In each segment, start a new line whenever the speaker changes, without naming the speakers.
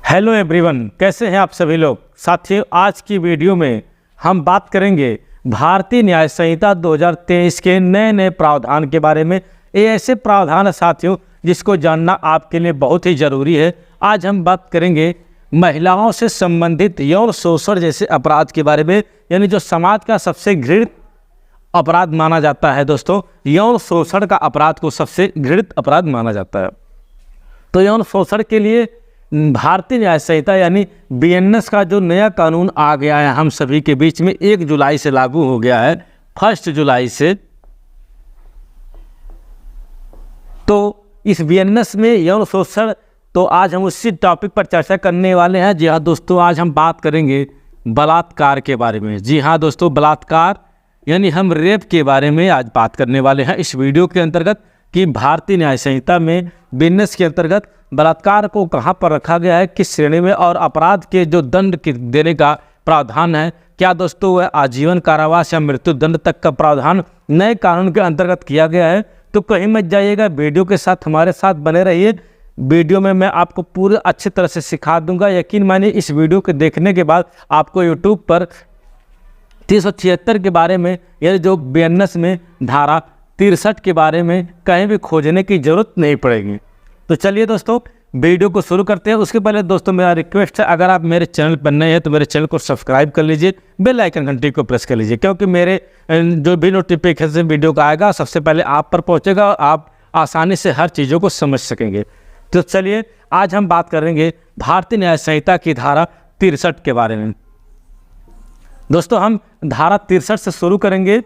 Hello everyone, कैसे हैं आप सभी लोग। साथियों, आज की वीडियो में हम बात करेंगे भारतीय न्याय संहिता 2023 के नए नए प्रावधान के बारे में। ये ऐसे प्रावधान है साथियों जिसको जानना आपके लिए बहुत ही ज़रूरी है। आज हम बात करेंगे महिलाओं से संबंधित यौन शोषण जैसे अपराध के बारे में, यानी जो समाज का सबसे घृणित अपराध माना जाता है। दोस्तों, यौन शोषण का अपराध को सबसे घृणित अपराध माना जाता है। तो यौन शोषण के लिए भारतीय न्याय संहिता यानी बीएनएस का जो नया कानून आ गया है हम सभी के बीच में 1 जुलाई से लागू हो गया है, 1 जुलाई से। तो इस बीएनएस में यौन शोषण, तो आज हम उसी टॉपिक पर चर्चा करने वाले हैं। जी हाँ दोस्तों, आज हम बात करेंगे बलात्कार के बारे में। जी हाँ दोस्तों, बलात्कार यानी हम रेप के बारे में आज बात करने वाले हैं इस वीडियो के अंतर्गत कि भारतीय न्याय संहिता में बीएनएस के अंतर्गत बलात्कार को कहां पर रखा गया है, किस श्रेणी में, और अपराध के जो दंड देने का प्रावधान है, क्या दोस्तों वह आजीवन कारावास या मृत्यु दंड तक का प्रावधान नए कानून के अंतर्गत किया गया है। तो कहीं मत जाइएगा, वीडियो के साथ हमारे साथ बने रहिए। वीडियो में मैं आपको पूरे अच्छी तरह से सिखा दूंगा। यकीन मानिए, इस वीडियो को देखने के बाद आपको यूट्यूब पर 376 के बारे में, यानी जो बीएनएस में धारा 63 के बारे में कहीं भी खोजने की जरूरत नहीं पड़ेगी। तो चलिए दोस्तों, वीडियो को शुरू करते हैं। उसके पहले दोस्तों मेरा रिक्वेस्ट है, अगर आप मेरे चैनल पर नए हैं तो मेरे चैनल को सब्सक्राइब कर लीजिए, बेल आइकन घंटी को प्रेस कर लीजिए, क्योंकि मेरे जो भी नोटिफिकेशन वीडियो का आएगा सबसे पहले आप पर पहुंचेगा और आप आसानी से हर चीज़ों को समझ सकेंगे। तो चलिए, आज हम बात करेंगे भारतीय न्याय संहिता की धारा 63 के बारे में। दोस्तों, हम धारा 63 से शुरू करेंगे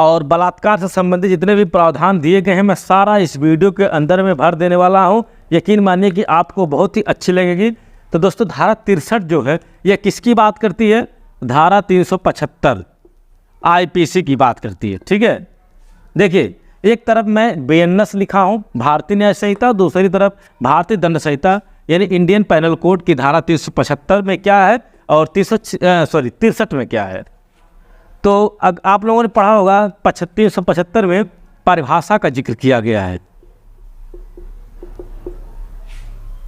और बलात्कार से संबंधित जितने भी प्रावधान दिए गए हैं मैं सारा इस वीडियो के अंदर में भर देने वाला हूं। यकीन मानिए कि आपको बहुत ही अच्छी लगेगी। तो दोस्तों, धारा 63 जो है यह किसकी बात करती है? धारा 375 आईपीसी की बात करती है। ठीक है, देखिए, एक तरफ मैं बीएनएस लिखा हूं भारतीय न्याय संहिता, दूसरी तरफ भारतीय दंड संहिता यानी इंडियन पैनल कोड की धारा 375 में क्या है और 63 में क्या है। तो आप लोगों ने पढ़ा होगा 375 में परिभाषा का जिक्र किया गया है।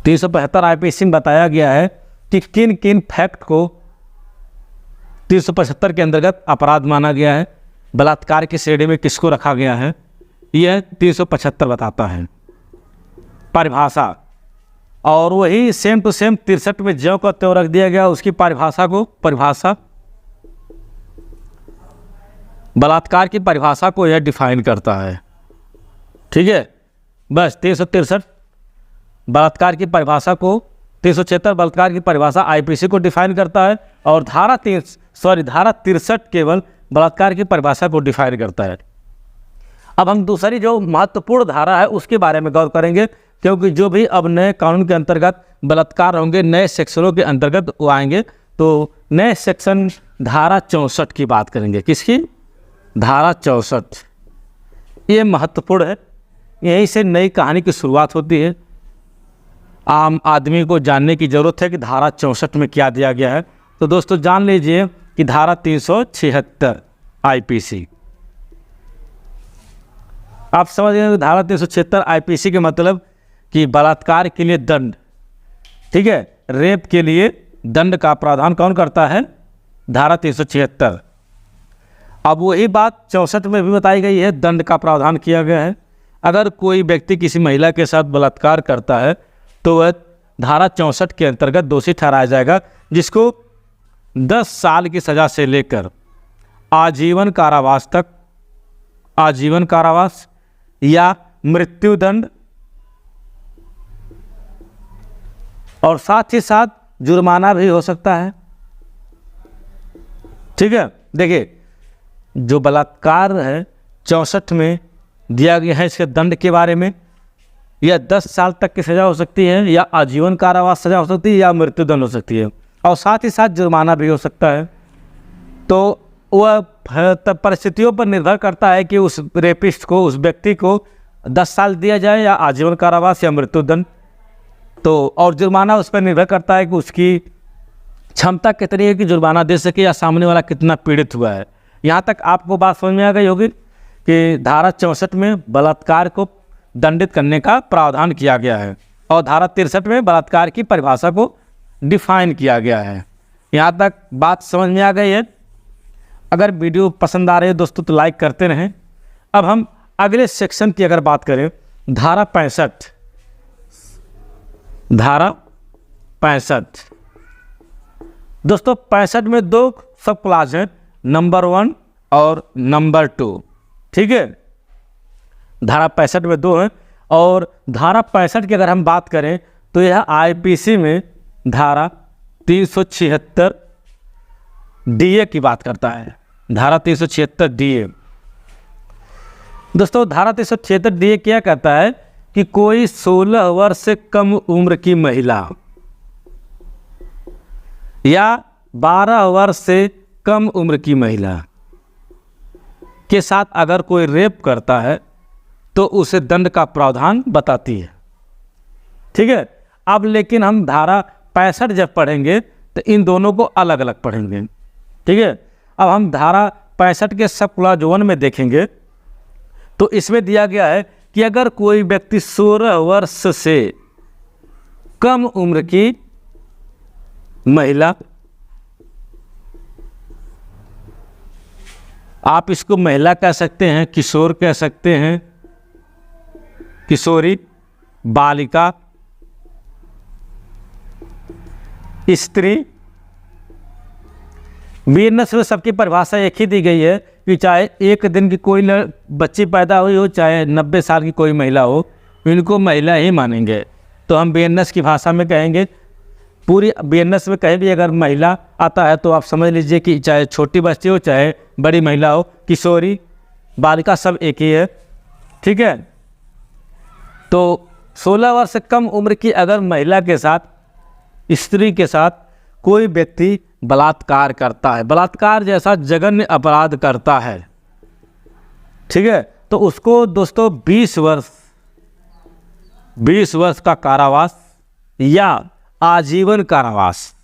375 आईपीसी में बताया गया है कि किन किन फैक्ट को 375 के अंतर्गत अपराध माना गया है, बलात्कार की श्रेणी में किसको रखा गया है, यह 375 बताता है परिभाषा। और वही सेम टू सेम 63 में ज्यों का त्यों रख दिया गया उसकी परिभाषा बलात्कार की परिभाषा को यह डिफाइन करता है। ठीक है, बस 363 बलात्कार की परिभाषा को, 376 बलात्कार की परिभाषा आईपीसी को डिफाइन करता है और धारा 63 केवल बलात्कार की परिभाषा को डिफाइन करता है। अब हम दूसरी जो महत्वपूर्ण धारा है उसके बारे में गौर करेंगे, क्योंकि जो भी अब नए कानून के अंतर्गत बलात्कार होंगे, नए सेक्शनों के अंतर्गत वो आएंगे। तो नए सेक्शन धारा 64 की बात करेंगे। किसकी? धारा 64। ये महत्वपूर्ण है, यहीं से नई कहानी की शुरुआत होती है। आम आदमी को जानने की ज़रूरत है कि धारा 64 में क्या दिया गया है। तो दोस्तों जान लीजिए कि धारा 376 आईपीसी, आप समझ गए धारा 376 आईपीसी के मतलब कि बलात्कार के लिए दंड। ठीक है, रेप के लिए दंड का प्रावधान कौन करता है? धारा 376। अब वही बात 64 में भी बताई गई है, दंड का प्रावधान किया गया है। अगर कोई व्यक्ति किसी महिला के साथ बलात्कार करता है तो वह धारा 64 के अंतर्गत दोषी ठहराया जाएगा, जिसको 10 साल की सज़ा से लेकर आजीवन कारावास तक, आजीवन कारावास या मृत्युदंड, और साथ ही साथ जुर्माना भी हो सकता है। ठीक है, देखिए, जो बलात्कार है 64 में दिया गया है, इसके दंड के बारे में, या 10 साल तक की सज़ा हो सकती है, या आजीवन कारावास सज़ा हो सकती है, या मृत्युदंड हो सकती है, और साथ ही साथ जुर्माना भी हो सकता है। तो वह परिस्थितियों पर निर्भर करता है कि उस रेपिस्ट को, उस व्यक्ति को 10 साल दिया जाए या आजीवन कारावास या मृत्युदंड। तो और जुर्माना उस पर निर्भर करता है कि उसकी क्षमता कितनी है कि जुर्माना दे सके या सामने वाला कितना पीड़ित हुआ है। यहाँ तक आपको बात समझ में आ गई होगी कि धारा 64 में बलात्कार को दंडित करने का प्रावधान किया गया है। और धारा 63 में बलात्कार की परिभाषा को डिफाइन किया गया है। यहाँ तक बात समझ में आ गई है? अगर वीडियो पसंद आ रही है दोस्तों तो लाइक करते रहें। अब हम अगले सेक्शन की अगर बात करें, धारा 65। धारा 65 दोस्तों, 65 में 2 सब क्लास हैं, नंबर 1 और नंबर 2। ठीक है, धारा 65 में 2 हैं। और धारा 65 की अगर हम बात करें तो यह आईपीसी में धारा 376 डीए की बात करता है। धारा 376 डीए दोस्तों, धारा 376 डीए क्या कहता है कि कोई 16 वर्ष से कम उम्र की महिला या 12 वर्ष से कम उम्र की महिला के साथ अगर कोई रेप करता है तो उसे दंड का प्रावधान बताती है। ठीक है, अब लेकिन हम धारा 65 जब पढ़ेंगे तो इन दोनों को अलग अलग पढ़ेंगे। ठीक है, अब हम धारा 65 के सब क्लॉज 1 में देखेंगे तो इसमें दिया गया है कि अगर कोई व्यक्ति 16 वर्ष से कम उम्र की महिला, आप इसको महिला कह सकते हैं, किशोर कह सकते हैं, किशोरी, बालिका, स्त्री, बीएनएस में सबकी परिभाषा एक ही दी गई है कि चाहे एक दिन की कोई बच्ची पैदा हुई हो, चाहे 90 साल की कोई महिला हो, इनको महिला ही मानेंगे। तो हम बीएनएस की भाषा में कहेंगे, पूरी बीएनएस में कहीं भी अगर महिला आता है तो आप समझ लीजिए कि चाहे छोटी बच्ची हो चाहे बड़ी महिला हो, किशोरी, बालिका, सब एक ही है। ठीक है, तो 16 वर्ष से कम उम्र की अगर महिला के साथ, स्त्री के साथ कोई व्यक्ति बलात्कार करता है, बलात्कार जैसा जघन्य अपराध करता है, ठीक है, तो उसको दोस्तों 20 वर्ष का कारावास या आजीवन कारावास,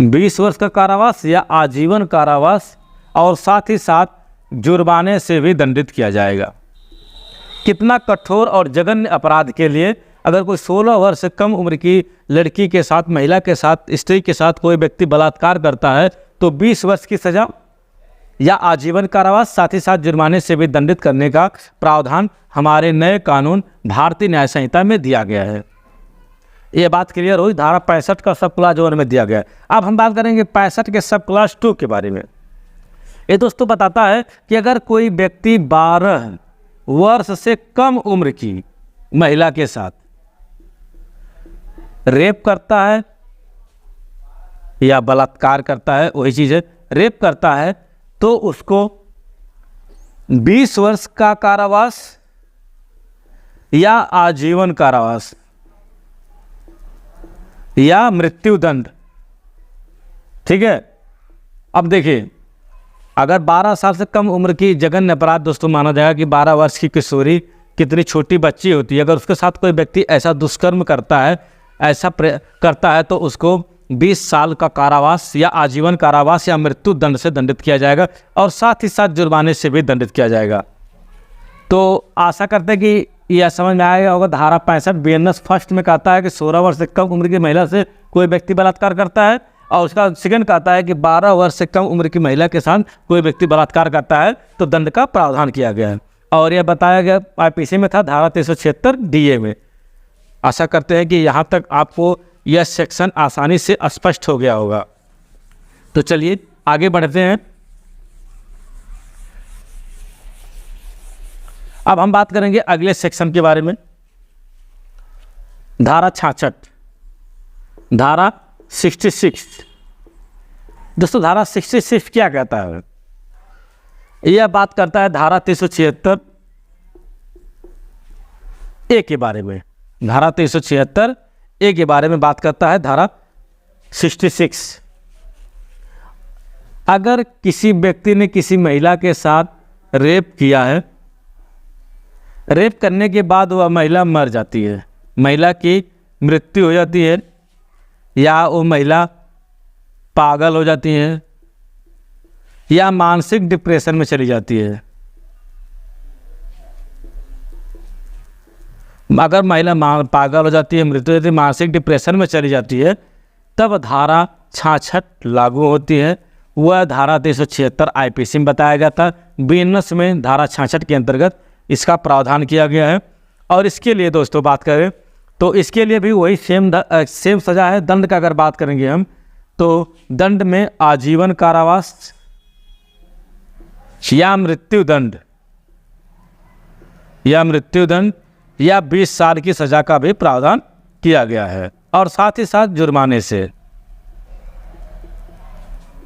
20 वर्ष का कारावास या आजीवन कारावास और साथ ही साथ जुर्माने से भी दंडित किया जाएगा। कितना कठोर और जघन्य अपराध के लिए, अगर कोई 16 वर्ष से कम उम्र की लड़की के साथ, महिला के साथ, स्त्री के साथ कोई व्यक्ति बलात्कार करता है तो 20 वर्ष की सजा या आजीवन कारावास, साथ ही साथ जुर्माने से भी दंडित करने का प्रावधान हमारे नए कानून भारतीय न्याय संहिता में दिया गया है। ये बात क्लियर हुई। धारा 65 का सब क्लास 1 में दिया गया है। अब हम बात करेंगे 65 के सब क्लास 2 के बारे में। ये दोस्तों बताता है कि अगर कोई व्यक्ति 12 वर्ष से कम उम्र की महिला के साथ रेप करता है या बलात्कार करता है, वही चीज़ है, रेप करता है, तो उसको 20 वर्ष का कारावास या आजीवन कारावास या मृत्युदंड। ठीक है, अब देखिए, अगर 12 साल से कम उम्र की जघन्य अपराध दोस्तों माना जाएगा कि 12 वर्ष की किशोरी कितनी छोटी बच्ची होती है, अगर उसके साथ कोई व्यक्ति ऐसा दुष्कर्म करता है, ऐसा करता है तो उसको 20 साल का कारावास या आजीवन कारावास या मृत्यु दंड से दंडित किया जाएगा और साथ ही साथ जुर्माने से भी दंडित किया जाएगा। तो आशा करते हैं कि यह समझ में आएगा होगा। धारा 65 बीएनएस फर्स्ट में कहता है कि 16 वर्ष से कम उम्र की महिला से कोई व्यक्ति बलात्कार करता है, और उसका सेकंड कहता है कि 12 वर्ष से कम उम्र की महिला के साथ कोई व्यक्ति बलात्कार करता है तो दंड का प्रावधान किया गया है। और यह बताया गया आईपीसी में था धारा 376 डीए में। आशा करते हैं कि यहाँ तक आपको यह सेक्शन आसानी से स्पष्ट हो गया होगा। तो चलिए आगे बढ़ते हैं। अब हम बात करेंगे अगले सेक्शन के बारे में, धारा 66, धारा 66। दोस्तों धारा 66 क्या कहता है? यह बात करता है धारा 376 ए के बारे में। धारा 376 ए के बारे में बात करता है धारा 66। अगर किसी व्यक्ति ने किसी महिला के साथ रेप किया है, रेप करने के बाद वह महिला मर जाती है, महिला की मृत्यु हो जाती है या वो महिला पागल हो जाती है या मानसिक डिप्रेशन में चली जाती है, अगर महिला पागल हो जाती है, मृत्यु हो जाती है, मानसिक डिप्रेशन में चली जाती है, तब धारा 66 लागू होती है। वह धारा 376 आईपीसी में बताया गया था। बीएनएस में धारा 66 के अंतर्गत इसका प्रावधान किया गया है। और इसके लिए दोस्तों बात करें तो इसके लिए भी वही सेम सज़ा है। दंड का अगर बात करेंगे हम तो दंड में आजीवन कारावास या मृत्युदंड या 20 साल की सज़ा का भी प्रावधान किया गया है, और साथ ही साथ जुर्माने से।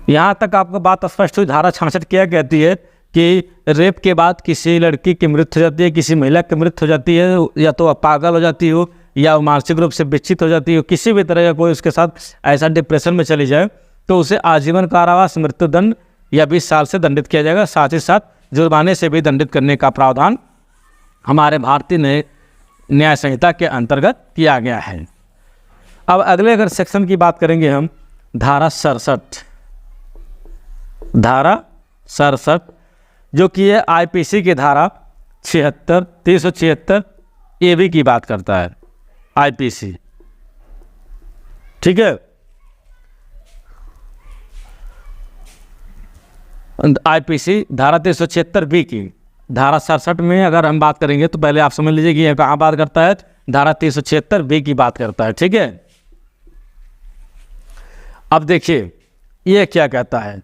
यहाँ तक आपको बात स्पष्ट हुई। धारा 66 क्या कहती है कि रेप के बाद किसी लड़की की मृत्यु हो जाती है, किसी महिला की मृत्यु हो जाती है, या तो पागल हो जाती हो या मानसिक रूप से विक्षित हो जाती हो, किसी भी तरह का कोई उसके साथ ऐसा डिप्रेशन में चली जाए, तो उसे आजीवन कारावास, मृत्युदंड या 20 साल से दंडित किया जाएगा। साथ ही साथ जुर्माने से भी दंडित करने का प्रावधान हमारे भारतीय न्याय संहिता के अंतर्गत किया गया है। अब अगले अगर सेक्शन की बात करेंगे हम, धारा 67 जो कि है आईपीसी की धारा 376 AB की बात करता है। आईपीसी, ठीक है। आईपीसी धारा 376 B की धारा 67 में अगर हम बात करेंगे तो पहले आप समझ लीजिए कि यह कहाँ बात करता है। धारा 376 B की बात करता है, ठीक है। अब देखिए ये क्या कहता है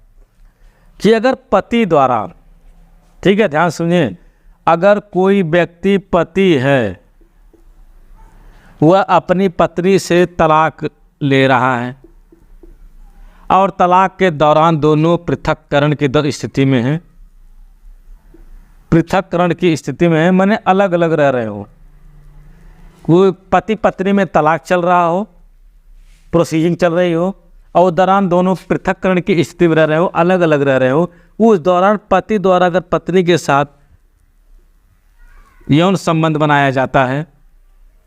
कि अगर पति द्वारा, ठीक है, ध्यान सुनिए, अगर कोई व्यक्ति पति है, वह अपनी पत्नी से तलाक ले रहा है और तलाक के दौरान दोनों पृथक्करण की स्थिति में हैं, पृथक्करण की स्थिति में है, माने अलग अलग रह रहे हो, कोई पति पत्नी में तलाक चल रहा हो, प्रोसीजिंग चल रही हो, और दौरान दोनों पृथक्करण की स्थिति में रह रहे हो, अलग अलग रह रहे हो, उस दौरान पति द्वारा अगर पत्नी के साथ यौन संबंध बनाया जाता है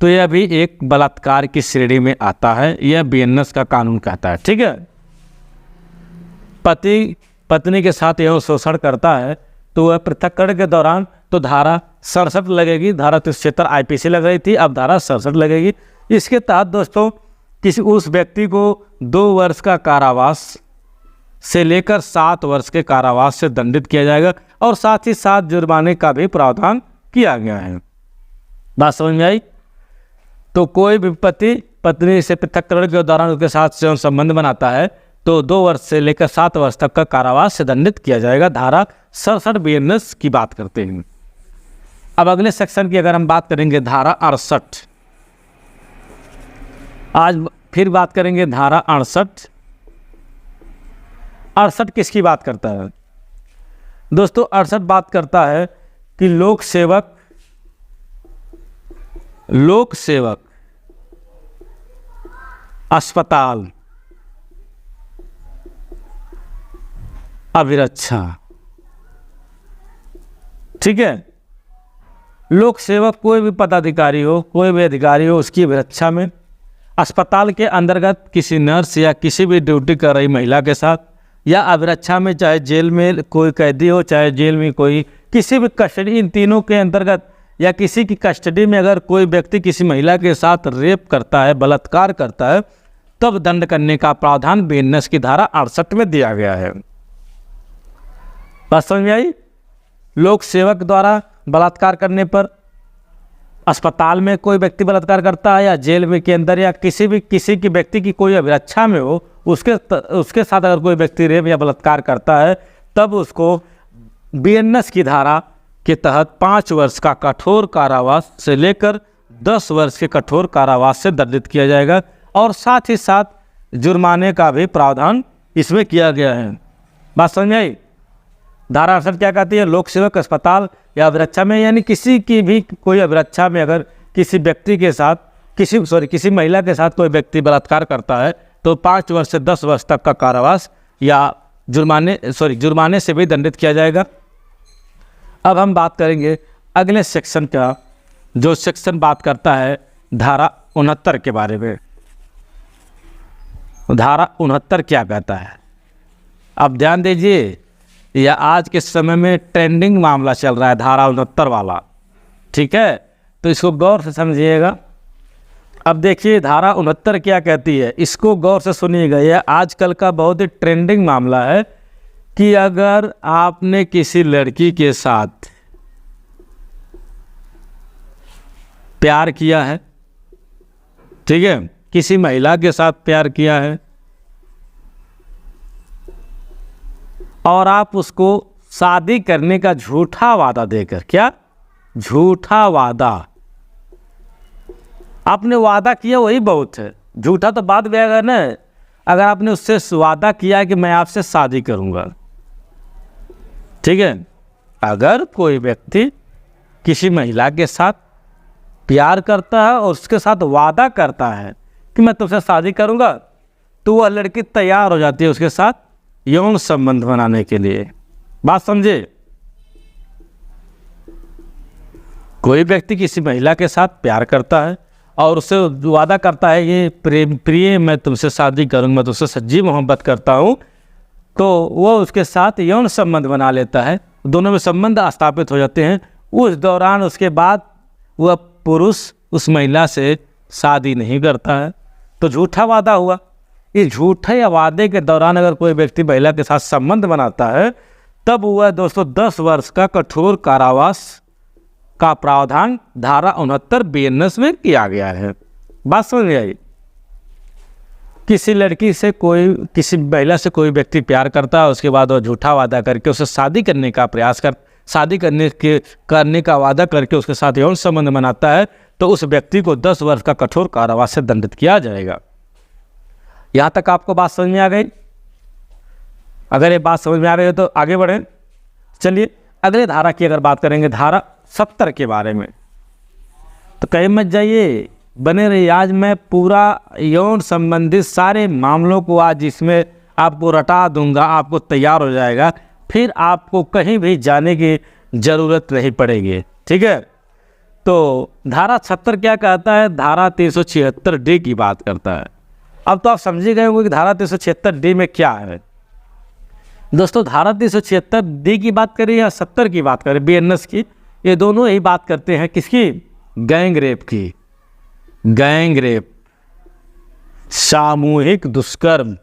तो यह भी एक बलात्कार की श्रेणी में आता है। यह बीएनएस का कानून कहता है, ठीक है। पति पत्नी के साथ यौन शोषण करता है तो वह पृथक्करण के दौरान तो धारा 67 लगेगी। धारा 376 आईपीसी लग रही थी, अब धारा 67 लगेगी। इसके तहत दोस्तों किसी उस व्यक्ति को 2 वर्ष का कारावास से लेकर 7 वर्ष के कारावास से दंडित किया जाएगा, और साथ ही साथ जुर्माने का भी प्रावधान किया गया है। बात समझ में आई? तो कोई भी पति पत्नी से पृथक्करण के दौरान उसके साथ यौन संबंध बनाता है तो 2 वर्ष से लेकर 7 वर्ष तक का कारावास से दंडित किया जाएगा। धारा 67 बीएनएस की बात करते हैं। अब अगले सेक्शन की अगर हम बात करेंगे, धारा 68, आज फिर बात करेंगे धारा 68। 68 किसकी बात करता है दोस्तों? 68 बात करता है कि लोक सेवक अस्पताल, अभिरक्षा, ठीक है। लोक सेवक कोई भी पदाधिकारी हो, कोई भी अधिकारी हो, उसकी अभिरक्षा में अस्पताल के अंतर्गत किसी नर्स या किसी भी ड्यूटी कर रही महिला के साथ, या अभिरक्षा में चाहे जेल में कोई कैदी हो, चाहे जेल में कोई किसी भी कस्टडी, इन तीनों के अंतर्गत या किसी की कस्टडी में अगर कोई व्यक्ति किसी महिला के साथ रेप करता है, बलात्कार करता है, तब दंड करने का प्रावधान बीएनएस की धारा 68 में दिया गया है। बात समझ में आई? लोक सेवक द्वारा बलात्कार करने पर, अस्पताल में कोई व्यक्ति बलात्कार करता है या जेल में के अंदर या किसी की व्यक्ति की कोई अभिरक्षा में हो, उसके साथ अगर कोई व्यक्ति रेप या बलात्कार करता है, तब उसको बीएनएस की धारा के तहत 5 वर्ष का कठोर कारावास से लेकर 10 वर्ष के कठोर कारावास से दंडित किया जाएगा, और साथ ही साथ जुर्माने का भी प्रावधान इसमें किया गया है। बात समझ में आई? धारा 68 क्या कहती है? लोक सेवक अस्पताल या अभिरक्षा में, यानी किसी की भी कोई अभिरक्षा में अगर किसी व्यक्ति के साथ किसी महिला के साथ कोई व्यक्ति बलात्कार करता है तो 5 वर्ष से 10 वर्ष तक का कारावास या जुर्माने से भी दंडित किया जाएगा। अब हम बात करेंगे अगले सेक्शन का, जो सेक्शन बात करता है धारा 69 के बारे में। धारा 69 क्या कहता है? अब ध्यान दीजिए, यह आज के समय में ट्रेंडिंग मामला चल रहा है, धारा 69 वाला, ठीक है। तो इसको गौर से समझिएगा। अब देखिए धारा 69 क्या कहती है, इसको गौर से सुनिएगा। यह आजकल का बहुत ही ट्रेंडिंग मामला है कि अगर आपने किसी लड़की के साथ प्यार किया है, ठीक है, किसी महिला के साथ प्यार किया है और आप उसको शादी करने का झूठा वादा देकर, क्या झूठा वादा, आपने वादा किया वही बहुत है, झूठा तो बाद में आएगा ना। अगर आपने उससे वादा किया कि मैं आपसे शादी करूंगा, ठीक है, अगर कोई व्यक्ति किसी महिला के साथ प्यार करता है और उसके साथ वादा करता है कि मैं तुमसे शादी करूंगा, तो वह लड़की तैयार हो जाती है उसके साथ यौन संबंध बनाने के लिए। बात समझे? कोई व्यक्ति किसी महिला के साथ प्यार करता है और उससे वादा करता है ये प्रिय मैं तुमसे शादी करूंगा, मैं तुमसे सच्ची मोहब्बत करता हूँ, तो वो उसके साथ यौन संबंध बना लेता है, दोनों में संबंध स्थापित हो जाते हैं। उस दौरान उसके बाद वह पुरुष उस महिला से शादी नहीं करता है, तो झूठा वादा हुआ। इस झूठे वादे के दौरान अगर कोई व्यक्ति महिला के साथ संबंध बनाता है, तब वह दोस्तों 10 वर्ष का कठोर कारावास का प्रावधान धारा 69 बीएनएस में किया गया है। बात समझ में आई? किसी लड़की से किसी महिला से कोई व्यक्ति प्यार करता है, उसके बाद वो झूठा वादा करके उसे शादी करने का शादी करने का वादा करके उसके साथ यौन संबंध बनाता है, तो उस व्यक्ति को 10 वर्ष का कठोर कारावास से दंडित किया जाएगा। यहाँ तक आपको बात समझ में आ गई? अगर ये बात समझ में आ रही है तो आगे बढ़ें। चलिए अगले धारा की अगर बात करेंगे, धारा 70 के बारे में, तो कहीं मत जाइए, बने रहिए। आज मैं पूरा यौन संबंधित सारे मामलों को आज इसमें आपको रटा दूंगा, आपको तैयार हो जाएगा, फिर आपको कहीं भी जाने की ज़रूरत नहीं पड़ेगी, ठीक है। तो धारा 70 क्या कहता है? धारा 376D की बात करता है। अब तो आप समझ गए होंगे कि धारा 376D में क्या है। दोस्तों धारा 376D की बात करें या 70 की बात करें, बीएनएस की, ये दोनों ही बात करते हैं किसकी? गैंग रेप की। गैंग रेप, सामूहिक दुष्कर्म।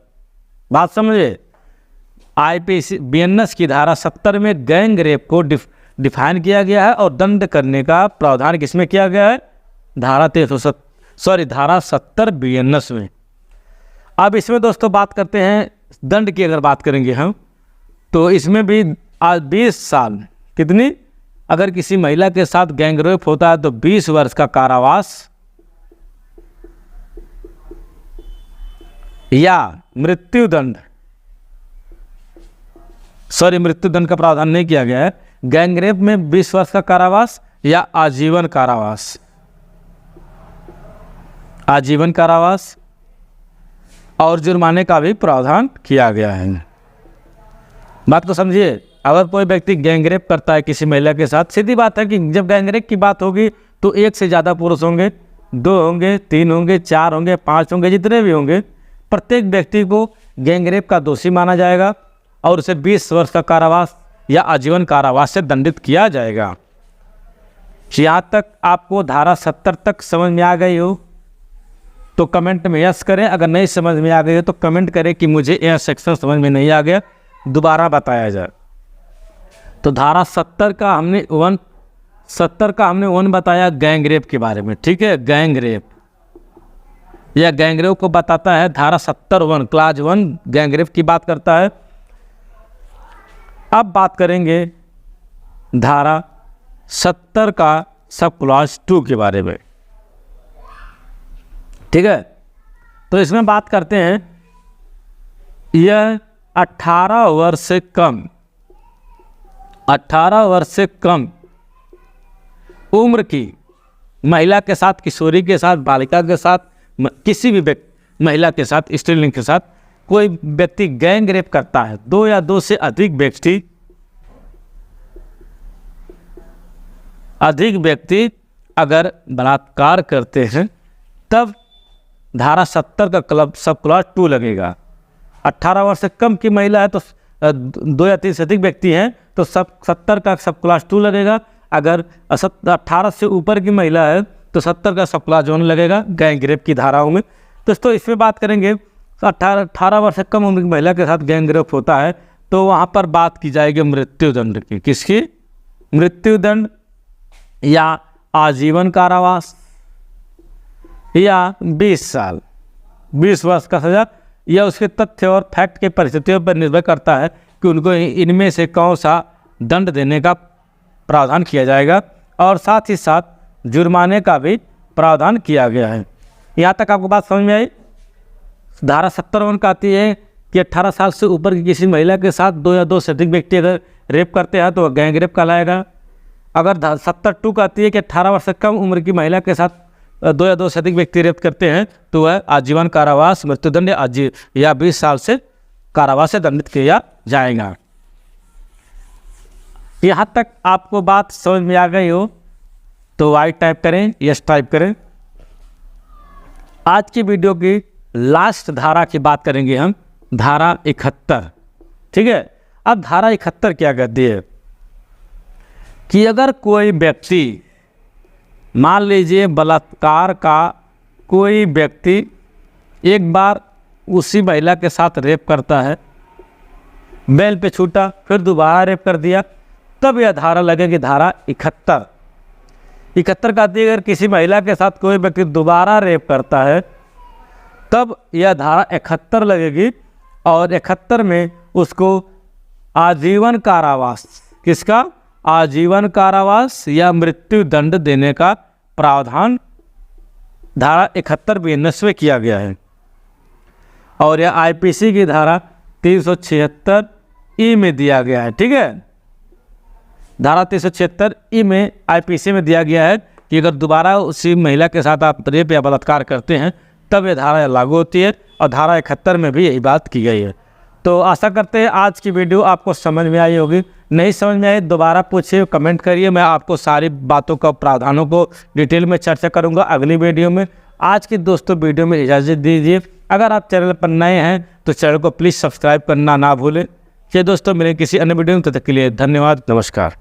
बात समझे? आईपीसी बीएनएस की धारा 70 में गैंग रेप को डिफाइन किया गया है और दंड करने का प्रावधान किसमें किया गया है? धारा 70 बीएनएस में। अब इसमें दोस्तों बात करते हैं दंड की। अगर बात करेंगे हम, तो इसमें भी 20 साल, कितनी, अगर किसी महिला के साथ गैंग रेप होता है तो 20 वर्ष का कारावास या मृत्युदंड, मृत्युदंड का प्रावधान नहीं किया गया है। गैंग रेप में 20 वर्ष का कारावास या आजीवन कारावास, आजीवन कारावास और जुर्माने का भी प्रावधान किया गया है। बात को समझिए। अगर कोई व्यक्ति गैंग रेप करता है किसी महिला के साथ, सीधी बात है कि जब गैंग रेप की बात होगी तो एक से ज़्यादा पुरुष होंगे, 2 होंगे, 3 होंगे, 4 होंगे, 5 होंगे, जितने भी होंगे, प्रत्येक व्यक्ति को गैंग रेप का दोषी माना जाएगा और उसे 20 वर्ष का कारावास या आजीवन कारावास से दंडित किया जाएगा। यहाँ तक आपको धारा 70 तक समझ में आ गई हो तो कमेंट में यस करें। अगर नहीं समझ में आ गई हो तो कमेंट करें कि मुझे यह सेक्शन समझ में नहीं आ गया, दोबारा बताया जाए। तो धारा 70 का हमने 1 बताया गैंग रेप के बारे में, ठीक है। गैंग रेप या गैंग रेप को बताता है धारा 70(1) क्लास 1 गैंग रेप की बात करता है। अब बात करेंगे धारा 70 का सब क्लास 2 के बारे में, ठीक है। तो इसमें बात करते हैं, यह 18 वर्ष से कम, 18 वर्ष से कम उम्र की महिला के साथ, किशोरी के साथ, बालिका के साथ, किसी भी महिला के साथ, स्त्रीलिंग के साथ कोई व्यक्ति गैंग रेप करता है, 2 या 2 से अधिक व्यक्ति अगर बलात्कार करते हैं, तब धारा 70 का सब क्लास 2 लगेगा। 18 वर्ष से कम की महिला है तो 2 या 3 से अधिक व्यक्ति हैं तो 70 का सब क्लास 2 लगेगा। अगर 18 से ऊपर की महिला है तो 70 का सप्ला जोन लगेगा गैंग रेप की धाराओं में। दोस्तों इसमें बात करेंगे 18 वर्ष से कम उम्र की महिला के साथ गैंग रेप होता है तो वहाँ पर बात की जाएगी मृत्युदंड की। किसकी? मृत्युदंड या आजीवन कारावास या 20 साल 20 वर्ष का सजा, यह उसके तथ्य और फैक्ट के परिस्थितियों पर निर्भर करता है कि उनको इनमें से कौन सा दंड देने का प्रावधान किया जाएगा। और साथ ही साथ जुर्माने का भी प्रावधान किया गया है। यहाँ तक आपको बात समझ में आई? धारा 70 कहती है कि 18 साल से ऊपर की किसी महिला के साथ 2 या 2 से अधिक व्यक्ति अगर रेप करते हैं तो गैंग रेप कहलाएगा। अगर 72 कहती है कि 18 वर्ष से कम उम्र की महिला के साथ 2 या 2 से अधिक व्यक्ति रेप करते हैं तो वह आजीवन कारावास, मृत्युदंड या 20 साल से कारावास से दंडित किया जाएगा। यहाँ तक आपको बात समझ में आ गई हो तो वाई टाइप करें, यस टाइप करें। आज की वीडियो की लास्ट धारा की बात करेंगे हम, धारा 71। ठीक है, अब धारा 71 क्या कहती है कि अगर कोई व्यक्ति, मान लीजिए बलात्कार का कोई व्यक्ति एक बार उसी महिला के साथ रेप करता है, बेल पे छूटा, फिर दोबारा रेप कर दिया, तब यह धारा लगेगी धारा 71। 71 कहती है अगर किसी महिला के साथ कोई व्यक्ति दोबारा रेप करता है तब यह धारा 71 लगेगी और 71 में उसको आजीवन कारावास, किसका? आजीवन कारावास या मृत्यु दंड देने का प्रावधान धारा 71 BNS में किया गया है। और यह IPC की धारा 376E में दिया गया है। ठीक है, धारा 376E में IPC में दिया गया है कि अगर दोबारा उसी महिला के साथ आप रेप या बलात्कार करते हैं तब यह धारा लागू होती है और धारा 71 में भी यही बात की गई है। तो आशा करते हैं आज की वीडियो आपको समझ में आई होगी। नहीं समझ में आई दोबारा पूछिए, कमेंट करिए, मैं आपको सारी बातों का, प्रावधानों को डिटेल में चर्चा करूंगा अगली वीडियो में। आज की दोस्तों वीडियो में इजाज़त दीजिए। अगर आप चैनल पर नए हैं तो चैनल को प्लीज़ सब्सक्राइब करना ना भूलें। चलिए दोस्तों, मिलें किसी अन्य वीडियो में, तब तक के लिए धन्यवाद, नमस्कार।